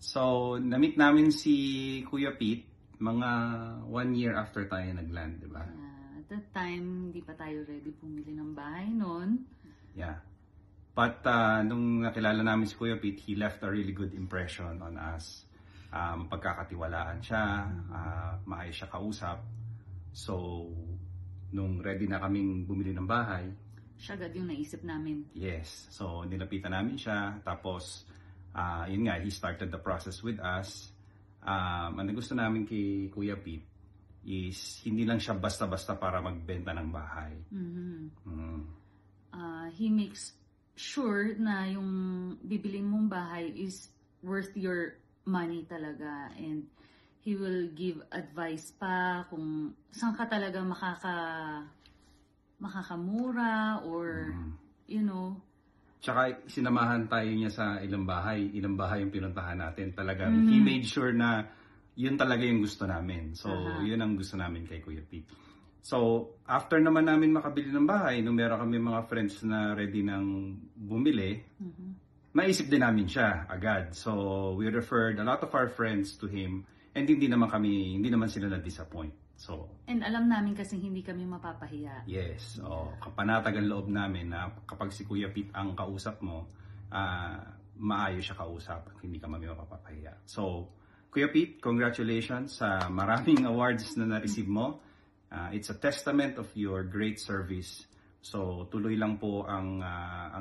So, na-meet namin si Kuya Pete mga 1 year after tayo nag-land, di ba? At that time, hindi pa tayo ready bumili ng bahay noon. Yeah. But nung nakilala namin si Kuya Pete, he left a really good impression on us. Pagkakatiwalaan siya, maayos siya kausap. So, nung ready na kaming bumili ng bahay, Siya agad yung naisip namin. yes. So, nilapitan namin siya. Tapos, yun nga, he started the process with us. Ang gusto namin kay Kuya Pete is hindi lang siya basta-basta para magbenta ng bahay. He makes sure na yung bibilin mong bahay is worth your money talaga. And he will give advice pa kung saan ka talaga makakamura or, you know. Tsaka sinamahan tayo niya sa ilang bahay yung pinuntahan natin. Talagang he made sure na yun talaga yung gusto namin. So, yun ang gusto namin kay Kuya Pete. So, after naman namin makabili ng bahay, nung meron kami mga friends na ready nang bumili, naisip din namin siya agad. So, we referred a lot of our friends to him and hindi naman sila na-disappoint. So, and alam namin kasi hindi kami mapapahiya. Yes. Kapanatag ang loob namin na kapag si Kuya Pete ang kausap mo, maayos siya kausap at hindi ka mapapahiya. So, Kuya Pete, congratulations sa maraming awards na na-receive mo. It's a testament of your great service. So, tuloy lang po ang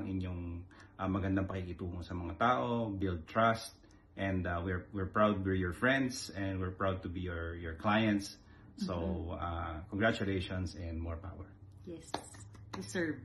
inyong magandang pakikitungo sa mga tao, build trust, and we're proud we're your friends and we're proud to be your clients. So, congratulations and more power. Yes, deserve.